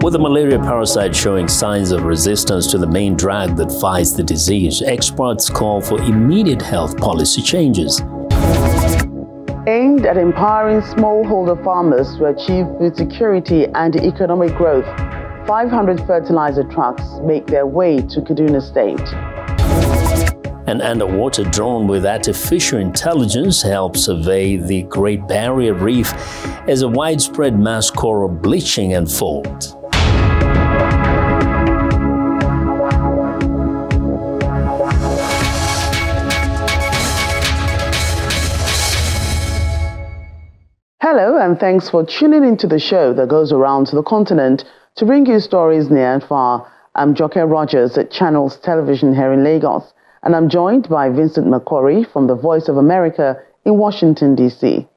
With the malaria parasite showing signs of resistance to the main drug that fights the disease, experts call for immediate health policy changes. Aimed at empowering smallholder farmers to achieve food security and economic growth, 500 fertilizer trucks make their way to Kaduna State. An underwater drone with artificial intelligence helps survey the Great Barrier Reef as a widespread mass coral bleaching unfolds. Hello, and thanks for tuning into the show that goes around the continent to bring you stories near and far. I'm Joke Rogers at Channels Television here in Lagos, and I'm joined by Vincent McCory from the Voice of America in Washington, D.C.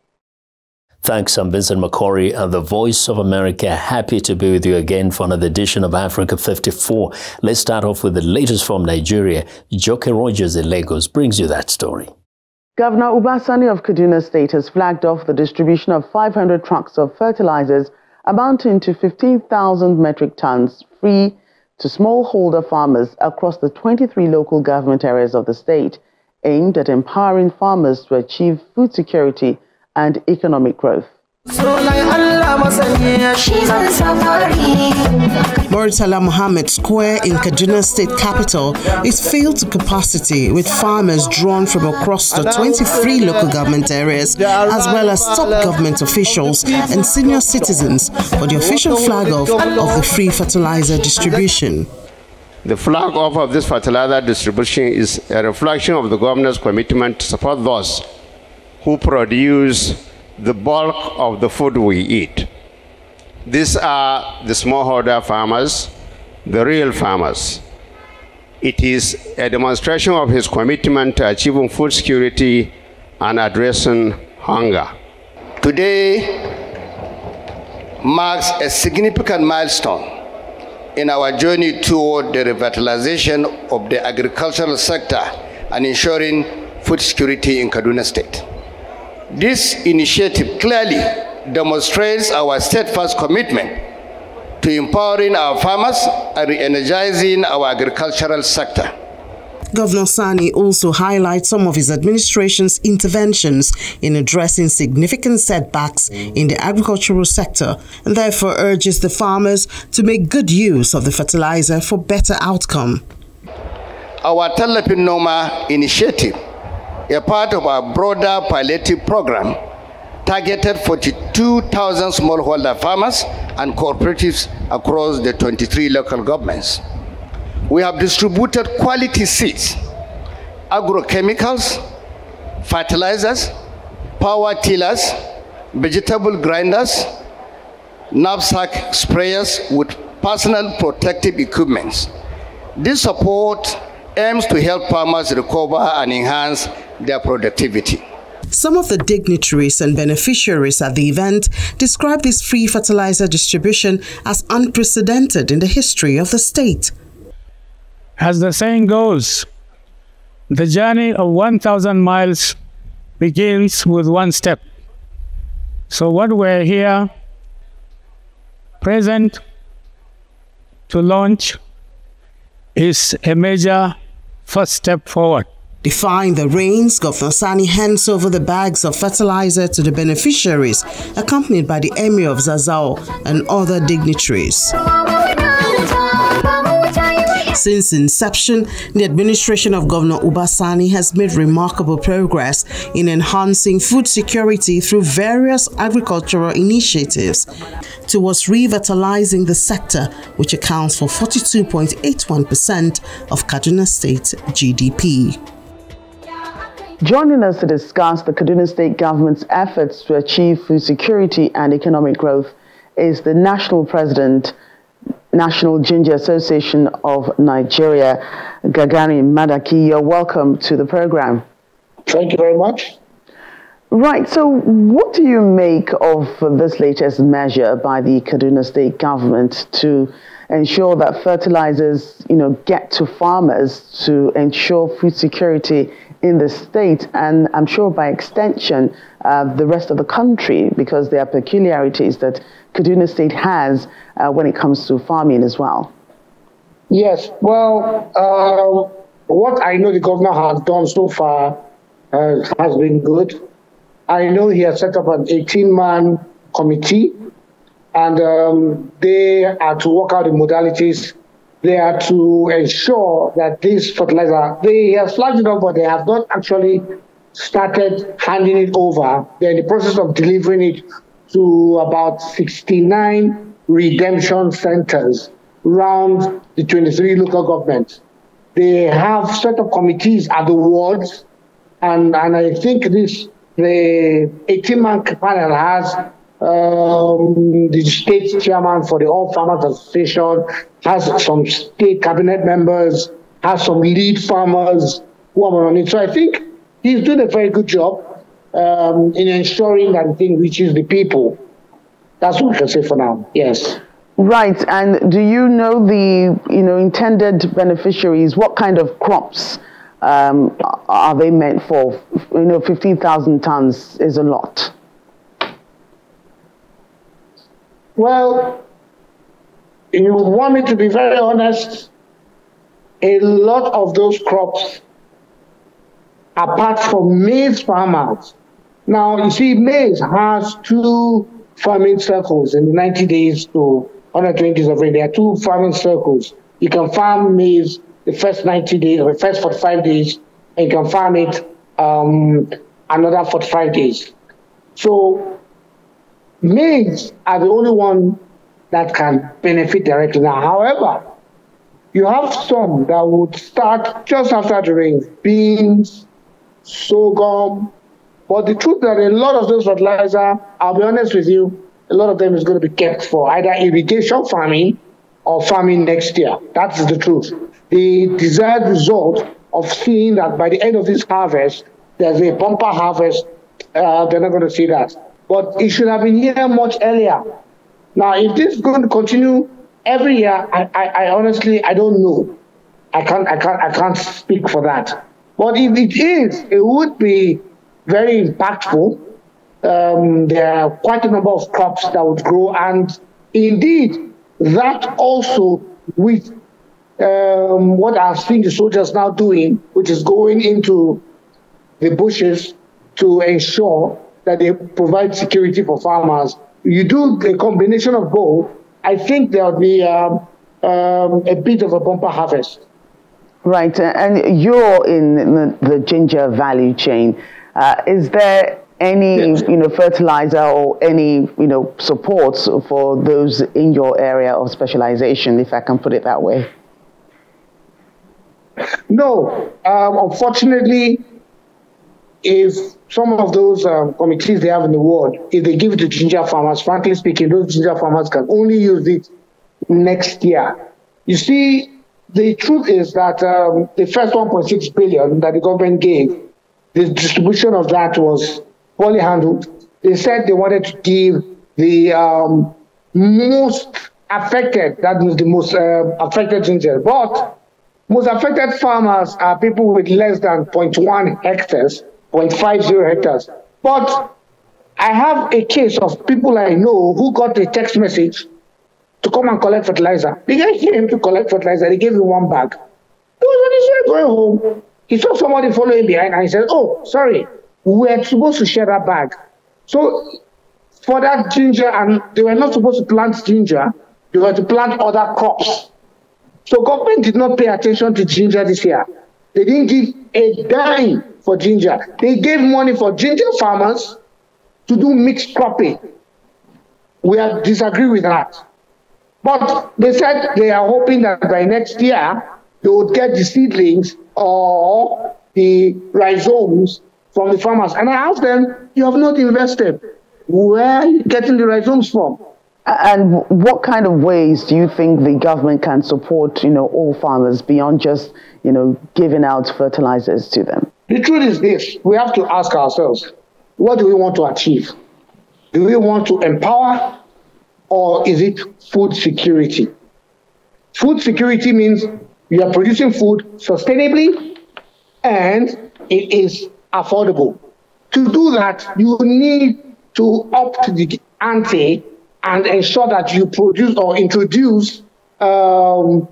Thanks, I'm Vincent McCory and the Voice of America. Happy to be with you again for another edition of Africa 54. Let's start off with the latest from Nigeria. Joke Rogers in Lagos brings you that story. Governor Ubasani of Kaduna State has flagged off the distribution of 500 trucks of fertilizers amounting to 15,000 metric tons free to smallholder farmers across the 23 local government areas of the state, aimed at empowering farmers to achieve food security and economic growth. Murtala Mohammed Square in Kaduna State capital is filled to capacity with farmers drawn from across the 23 local government areas, as well as top government officials and senior citizens for the official flag-off of the free fertilizer distribution. The flag-off of this fertilizer distribution is a reflection of the governor's commitment to support those who produce the bulk of the food we eat. These are the smallholder farmers, the real farmers. It is a demonstration of his commitment to achieving food security and addressing hunger. Today marks a significant milestone in our journey toward the revitalization of the agricultural sector and ensuring food security in Kaduna State. This initiative clearly demonstrates our steadfast commitment to empowering our farmers and re-energizing our agricultural sector. Governor Sani also highlights some of his administration's interventions in addressing significant setbacks in the agricultural sector, and therefore urges the farmers to make good use of the fertilizer for better outcome. Our Talapin Noma initiative, a part of our broader palliative program, targeted 42,000 smallholder farmers and cooperatives across the 23 local governments. We have distributed quality seeds, agrochemicals, fertilizers, power tillers, vegetable grinders, knapsack sprayers with personal protective equipment. This support aims to help farmers recover and enhance their productivity. Some of the dignitaries and beneficiaries at the event described this free fertilizer distribution as unprecedented in the history of the state. As the saying goes, the journey of 1,000 miles begins with one step. So what we're here present to launch is a major first step forward. Defying the rains, Governor Sani hands over the bags of fertilizer to the beneficiaries, accompanied by the Emir of Zazzau and other dignitaries. Since inception, the administration of Governor Ubasani has made remarkable progress in enhancing food security through various agricultural initiatives towards revitalizing the sector, which accounts for 42.81% of Kaduna State GDP. Joining us to discuss the Kaduna State government's efforts to achieve food security and economic growth is the National President, National Ginger Association of Nigeria, Gagari Madaki. You're welcome to the program. Thank you very much. Right, so what do you make of this latest measure by the Kaduna State government to ensure that fertilizers, get to farmers to ensure food security in the state, and I'm sure by extension the rest of the country, because there are peculiarities that Kaduna State has when it comes to farming as well. Yes, well, what I know the governor has done so far has been good. I know he has set up an 18-man committee, and they are to work out the modalities. They are to ensure that this fertilizer, they have flagged it up, but they have not actually started handing it over. They're in the process of delivering it to about 69 redemption centers around the 23 local governments. They have set up committees at the wards, and I think the 18-man panel has the state chairman for the All Farmers Association, has some state cabinet members, has some lead farmers who are on it. So I think he's doing a very good job in ensuring that the thing reaches the people. That's what we can say for now. Yes. Right. And do you know the intended beneficiaries? What kind of crops are they meant for? 15,000 tons is a lot. Well, you want me to be very honest, a lot of those crops, apart from maize farmers. Now, you see, maize has 2 farming circles in the 90 days to 120 days of rain. There are 2 farming circles. You can farm maize the first 90 days, or the first 45 days, and you can farm it another 45 days. So, maize are the only one that can benefit directly. Now, however, you have some that would start just after the rain, beans, sorghum. But the truth that a lot of those fertilizer, I'll be honest with you, a lot of them is going to be kept for either irrigation farming or farming next year. That's the truth. The desired result of seeing that by the end of this harvest, there's a bumper harvest, they're not going to see that. But it should have been here much earlier. Now, if this is going to continue every year, I honestly, I don't know. I can't speak for that. But if it is, it would be very impactful. There are quite a number of crops that would grow, and indeed, that also with what I've seen the soldiers now doing, which is going into the bushes to ensure that they provide security for farmers. You do a combination of both, I think there will be a bit of a bumper harvest. Right, and you're in the ginger value chain. Is there any fertilizer or any support for those in your area of specialization, if I can put it that way? No, unfortunately, if some of those committees they have in the ward, if they give it to ginger farmers, frankly speaking, those ginger farmers can only use it next year. You see, the truth is that the first 1.6 billion that the government gave, the distribution of that was poorly handled. They said they wanted to give the most affected, that means the most affected ginger. But most affected farmers are people with less than 0.1 hectares, 0.50 hectares. But I have a case of people I know who got a text message to come and collect fertilizer. They didn't hear him to collect fertilizer. They gave him 1 bag. He was on his way going home. He saw somebody following behind and he said, oh, sorry, we're supposed to share that bag. So for that ginger, and they were not supposed to plant ginger, they were to plant other crops. So government did not pay attention to ginger this year. They didn't give a dime for ginger. They gave money for ginger farmers to do mixed cropping. We disagree with that. But they said they are hoping that by next year, they would get the seedlings or the rhizomes from the farmers. And I asked them, you have not invested. Where are you getting the rhizomes from? And what kind of ways do you think the government can support, all farmers beyond just, giving out fertilizers to them? The truth is this, we have to ask ourselves, what do we want to achieve? Do we want to empower, or is it food security? Food security means you are producing food sustainably and it is affordable. To do that, you need to up the ante and ensure that you produce or introduce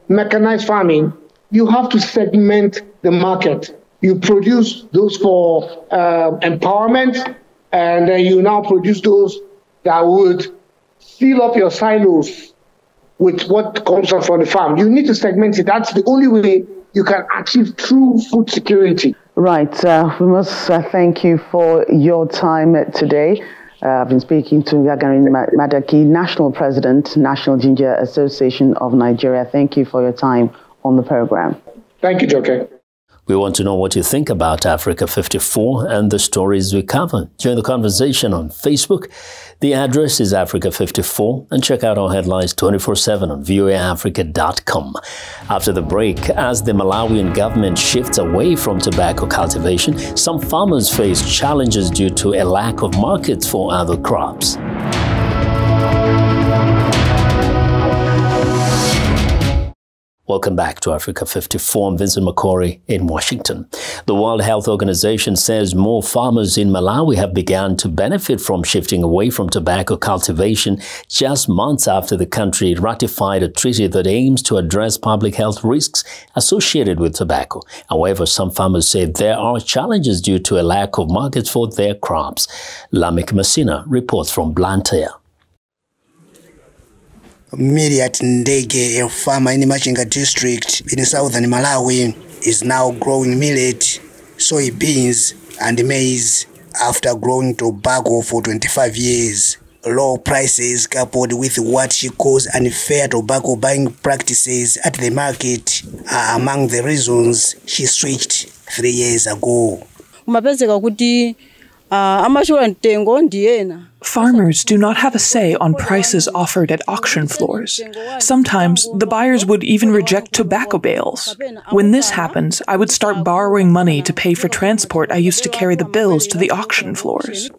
mechanized farming. You have to segment the market. You produce those for empowerment, and then you now produce those that would fill up your silos with what comes from the farm. You need to segment it. That's the only way you can achieve true food security. Right. We must thank you for your time today. I've been speaking to Yagarin Madaki, National President, National Ginger Association of Nigeria. Thank you for your time on the program. Thank you, Joke. We want to know what you think about Africa 54 and the stories we cover. Join the conversation on Facebook. The address is Africa 54, and check out our headlines 24/7 on voaafrica.com. After the break, as the Malawian government shifts away from tobacco cultivation, some farmers face challenges due to a lack of markets for other crops. Welcome back to Africa 54. I'm Vincent McCory in Washington. The World Health Organization says more farmers in Malawi have begun to benefit from shifting away from tobacco cultivation just months after the country ratified a treaty that aims to address public health risks associated with tobacco. However, some farmers say there are challenges due to a lack of markets for their crops. Lamek Messina reports from Blantyre. Myriad Ndege, a farmer in Machinga district in southern Malawi, is now growing millet, soybeans and maize after growing tobacco for 25 years. Low prices coupled with what she calls unfair tobacco buying practices at the market are among the reasons she switched 3 years ago. Farmers do not have a say on prices offered at auction floors. Sometimes the buyers would even reject tobacco bales. When this happens, I would start borrowing money to pay for transport I used to carry the bills to the auction floors.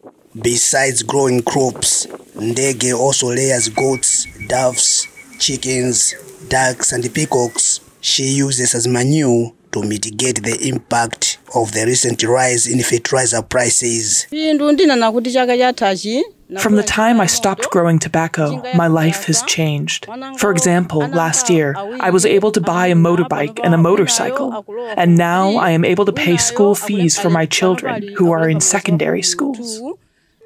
Besides growing crops, Ndege also rears goats, doves, chickens, ducks and peacocks she uses as manure to mitigate the impact of the recent rise in fertilizer prices. From the time I stopped growing tobacco, my life has changed. For example, last year, I was able to buy a motorbike and a motorcycle, and now I am able to pay school fees for my children who are in secondary schools.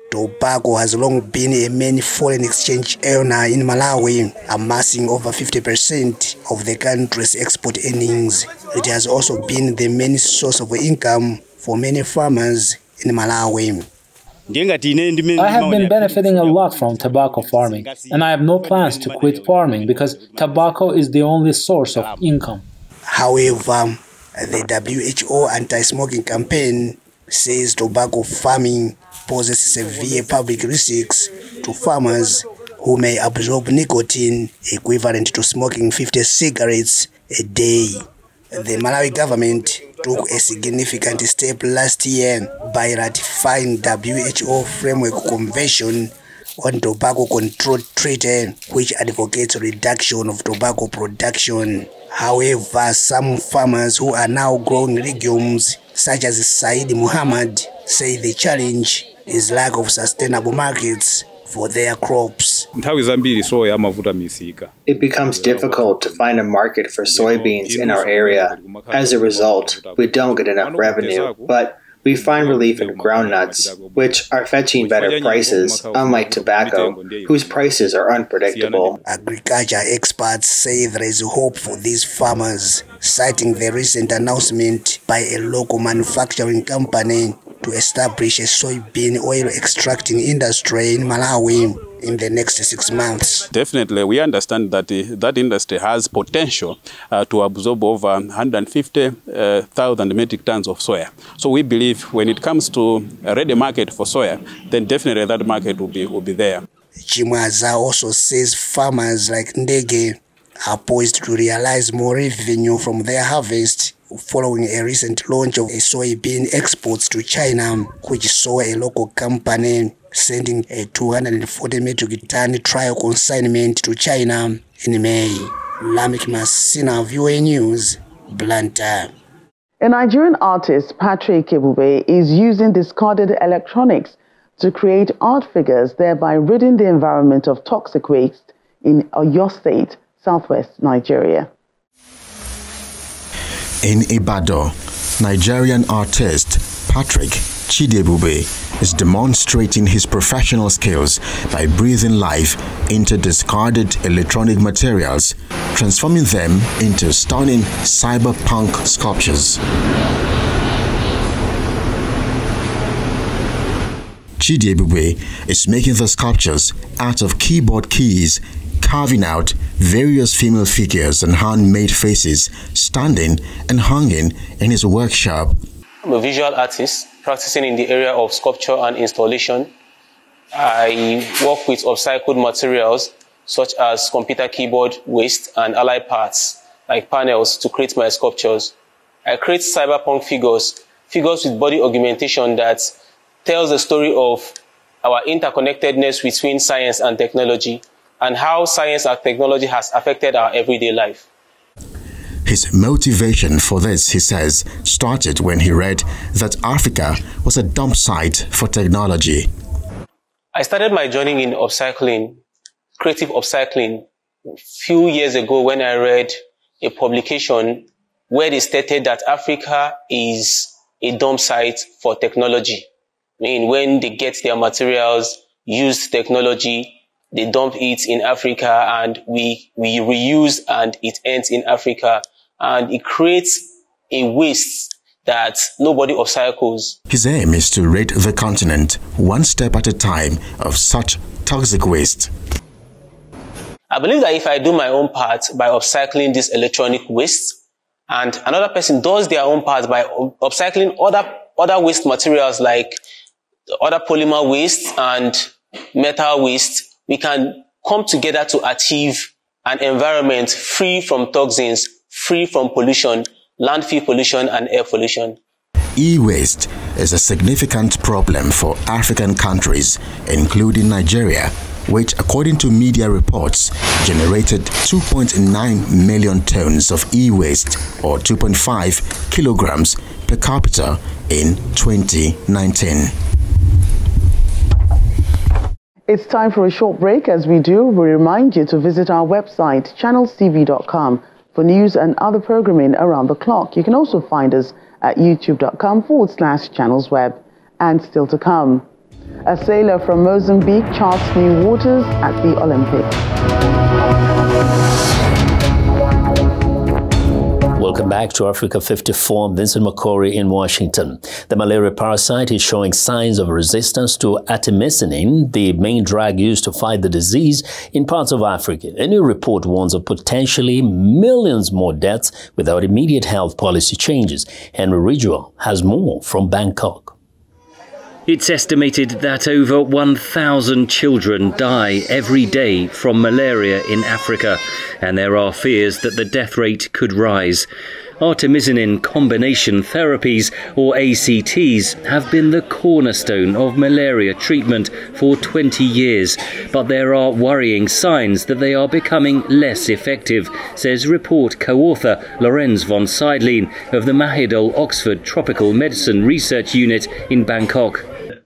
Tobacco has long been a main foreign exchange earner in Malawi, amassing over 50% of the country's export earnings. It has also been the main source of income for many farmers in Malawi. I have been benefiting a lot from tobacco farming, and I have no plans to quit farming because tobacco is the only source of income. However, the WHO anti-smoking campaign says tobacco farming poses severe public risks to farmers who may absorb nicotine equivalent to smoking 50 cigarettes a day. The Malawi government took a significant step last year by ratifying WHO Framework Convention on Tobacco Control Treaty, which advocates reduction of tobacco production. However, some farmers who are now growing legumes, such as Said Muhammad, say the challenge is lack of sustainable markets for their crops. It becomes difficult to find a market for soybeans in our area. As a result, we don't get enough revenue, but we find relief in groundnuts, which are fetching better prices, unlike tobacco, whose prices are unpredictable. Agriculture experts say there is hope for these farmers, citing the recent announcement by a local manufacturing company to establish a soybean oil extracting industry in Malawi in the next 6 months. Definitely, we understand that that industry has potential to absorb over 150,000 metric tons of soya. So we believe when it comes to a ready market for soya, then definitely that market will be there. Chimwaza also says farmers like Ndege are poised to realize more revenue from their harvest following a recent launch of a soybean exports to China, which saw a local company sending a 240 metric ton trial consignment to China in May. Lamek Messina, VOA News, Blantyre. A Nigerian artist, Patrick Ebube, is using discarded electronics to create art figures, thereby ridding the environment of toxic waste in Oyo State, southwest Nigeria. In Ibadan, Nigerian artist Patrick Chidebube is demonstrating his professional skills by breathing life into discarded electronic materials, transforming them into stunning cyberpunk sculptures. Chidebube is making the sculptures out of keyboard keys, carving out various female figures and handmade faces, standing and hanging in his workshop. I'm a visual artist practicing in the area of sculpture and installation. I work with upcycled materials such as computer keyboard waste and allied parts like panels to create my sculptures. I create cyberpunk figures with body augmentation that tells the story of our interconnectedness between science and technology and how science and technology has affected our everyday life. His motivation for this, he says, started when he read that Africa was a dump site for technology. I started my journey in upcycling, creative upcycling, a few years ago when I read a publication where they stated that Africa is a dump site for technology. I mean, when they get their materials, use technology, they dump it in Africa and we reuse and it ends in Africa. And it creates a waste that nobody upcycles. His aim is to rid the continent one step at a time of such toxic waste. I believe that if I do my own part by upcycling this electronic waste, and another person does their own part by upcycling other waste materials like other polymer waste and metal waste, we can come together to achieve an environment free from toxins, free from pollution, landfill pollution and air pollution. E-waste is a significant problem for African countries, including Nigeria, which, according to media reports, generated 2.9 million tons of e-waste, or 2.5 kilograms per capita in 2019. It's time for a short break. As we do, we remind you to visit our website, channelstv.com, for news and other programming around the clock. You can also find us at youtube.com/channelsweb. And still to come, a sailor from Mozambique charts new waters at the Olympics. Welcome back to Africa 54. I'm Vincent McCory in Washington. The malaria parasite is showing signs of resistance to artemisinin, the main drug used to fight the disease in parts of Africa. A new report warns of potentially millions more deaths without immediate health policy changes. Henry Ridgewell has more from Bangkok. It's estimated that over 1,000 children die every day from malaria in Africa, and there are fears that the death rate could rise. Artemisinin combination therapies, or ACTs, have been the cornerstone of malaria treatment for 20 years, but there are worrying signs that they are becoming less effective, says report co-author Lorenz von Seidlin of the Mahidol Oxford Tropical Medicine Research Unit in Bangkok.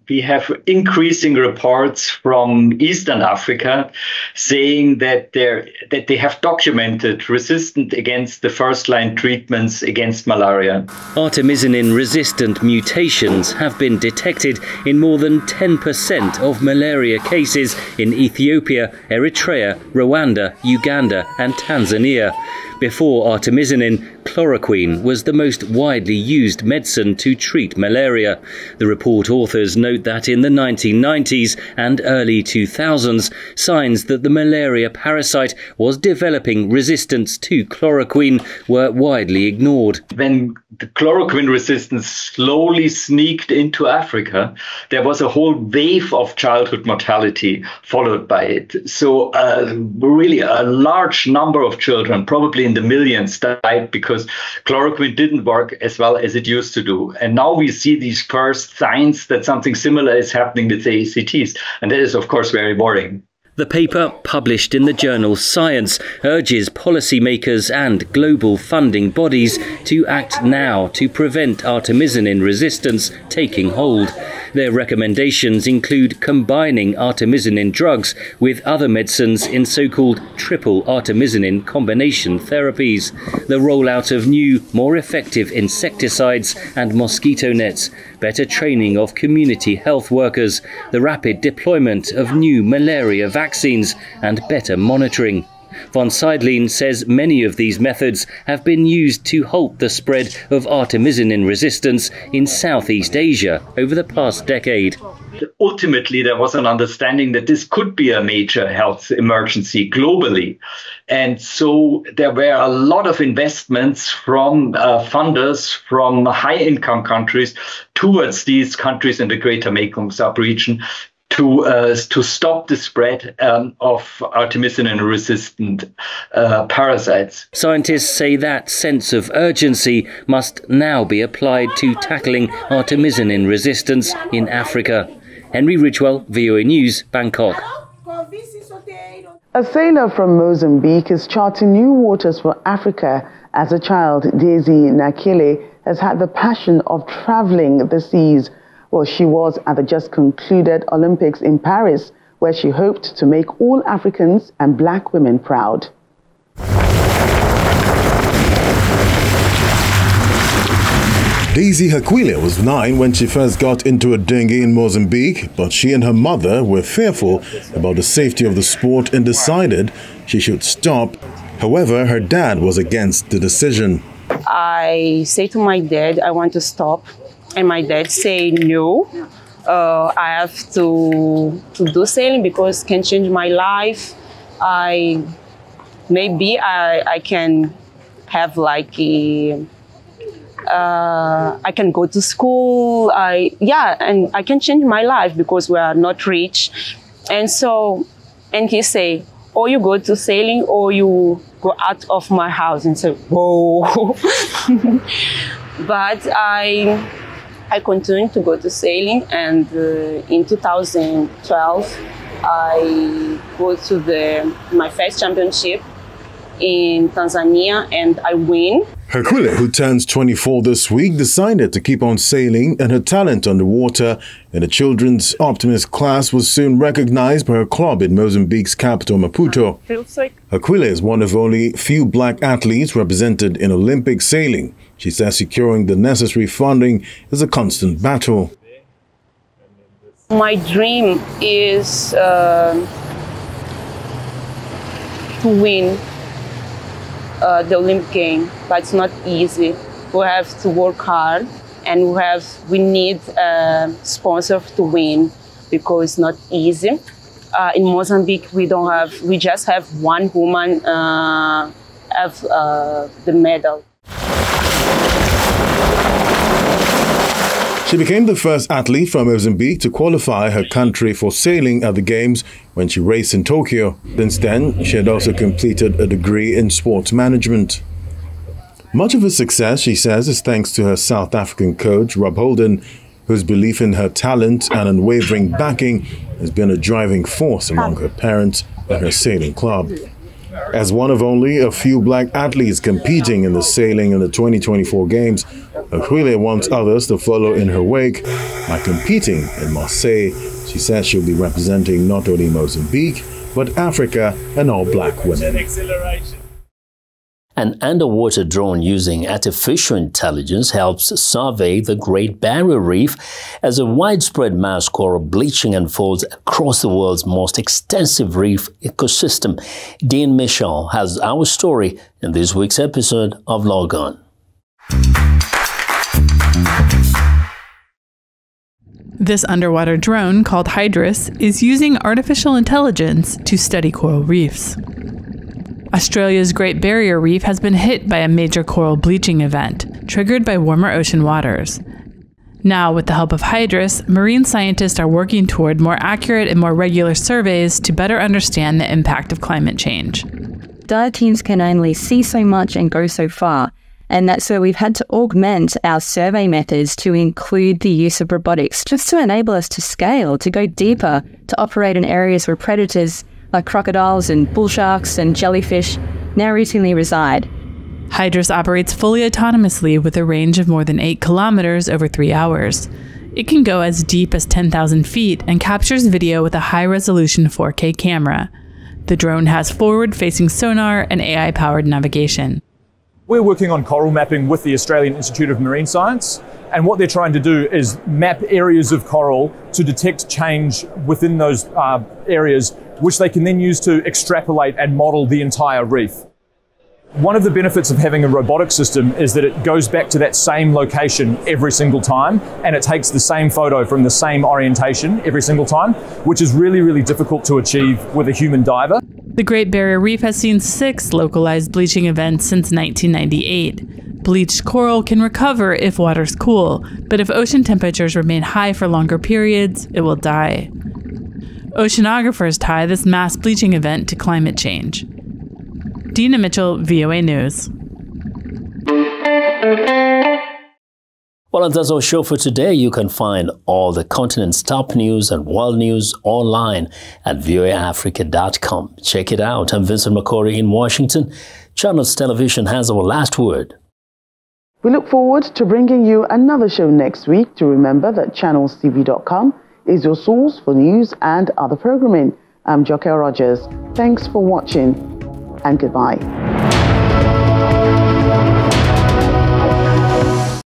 We have increasing reports from Eastern Africa saying that they have documented resistance against the first-line treatments against malaria. Artemisinin-resistant mutations have been detected in more than 10% of malaria cases in Ethiopia, Eritrea, Rwanda, Uganda and Tanzania. Before artemisinin, chloroquine was the most widely used medicine to treat malaria. The report authors note that in the 1990s and early 2000s, signs that the malaria parasite was developing resistance to chloroquine were widely ignored. When the chloroquine resistance slowly sneaked into Africa, there was a whole wave of childhood mortality followed by it. So really a large number of children, probably in the millions, died because chloroquine didn't work as well as it used to do. And now we see these first signs that something similar is happening with the ACTs. And that is, of course, very worrying. The paper, published in the journal Science, urges policymakers and global funding bodies to act now to prevent artemisinin resistance taking hold. Their recommendations include combining artemisinin drugs with other medicines in so-called triple artemisinin combination therapies, the rollout of new, more effective insecticides and mosquito nets, better training of community health workers, the rapid deployment of new malaria vaccines and better monitoring. Von Seidlin says many of these methods have been used to halt the spread of artemisinin resistance in Southeast Asia over the past decade. Ultimately, there was an understanding that this could be a major health emergency globally. And so there were a lot of investments from funders from high-income countries towards these countries in the Greater Mekong sub-region to stop the spread of artemisinin-resistant parasites. Scientists say that sense of urgency must now be applied to tackling artemisinin resistance in Africa. Henry Ridgewell, VOA News, Bangkok. A sailor from Mozambique is charting new waters for Africa. As a child, Daisy Nakile has had the passion of traveling the seas. Well, she was at the just concluded Olympics in Paris, where she hoped to make all Africans and black women proud. Daisy Hakwile was 9 when she first got into a dinghy in Mozambique, but she and her mother were fearful about the safety of the sport and decided she should stop. However, her dad was against the decision. I say to my dad, I want to stop. And my dad say, no, I have to do sailing because it can change my life. Maybe I can have like I can go to school. And I can change my life because we are not rich. And he say, or you go to sailing or you go out of my house. And so, whoa. But I continued to go to sailing, and in 2012, I go to my first championship in Tanzania, and I win. Hakwile, who turns 24 this week, decided to keep on sailing, and her talent underwater in the children's optimist class was soon recognized by her club in Mozambique's capital, Maputo. Hakwile is one of only few black athletes represented in Olympic sailing. She says securing the necessary funding is a constant battle. My dream is to win the Olympic game, but it's not easy. We have to work hard, and we need sponsors to win because it's not easy. In Mozambique, we just have one woman have the medal. She became the first athlete from Mozambique to qualify her country for sailing at the Games when she raced in Tokyo. Since then, she had also completed a degree in sports management. Much of her success, she says, is thanks to her South African coach, Rob Holden, whose belief in her talent and unwavering backing has been a driving force among her parents and her sailing club. As one of only a few black athletes competing in the sailing in the 2024 Games, Hakwile wants others to follow in her wake by competing in Marseille. She says she'll be representing not only Mozambique, but Africa and all black women. An underwater drone using artificial intelligence helps survey the Great Barrier Reef as a widespread mass coral bleaching unfolds across the world's most extensive reef ecosystem. Dean Michel has our story in this week's episode of Log On. This underwater drone, called Hydrus, is using artificial intelligence to study coral reefs. Australia's Great Barrier Reef has been hit by a major coral bleaching event, triggered by warmer ocean waters. Now, with the help of Hydrus, marine scientists are working toward more accurate and more regular surveys to better understand the impact of climate change. Dive teams can only see so much and go so far, and that's where we've had to augment our survey methods to include the use of robotics, just to enable us to scale, to go deeper, to operate in areas where predators like crocodiles and bull sharks and jellyfish, now routinely reside. Hydrus operates fully autonomously with a range of more than 8 kilometers over 3 hours. It can go as deep as 10,000 feet and captures video with a high-resolution 4K camera. The drone has forward-facing sonar and AI-powered navigation. We're working on coral mapping with the Australian Institute of Marine Science, and what they're trying to do is map areas of coral to detect change within those areas, which they can then use to extrapolate and model the entire reef. One of the benefits of having a robotic system is that it goes back to that same location every single time, and it takes the same photo from the same orientation every single time, which is really, really difficult to achieve with a human diver. The Great Barrier Reef has seen 6 localized bleaching events since 1998. Bleached coral can recover if water's cool, but if ocean temperatures remain high for longer periods, it will die. Oceanographers tie this mass bleaching event to climate change. Dina Mitchell, VOA News. Well, and that's our show for today. You can find all the continent's top news and world news online at voaafrica.com. Check it out. I'm Vincent McCory in Washington. Channels Television has our last word. We look forward to bringing you another show next week. To remember that channelstv.com is your source for news and other programming. I'm Joker Rogers. Thanks for watching and goodbye.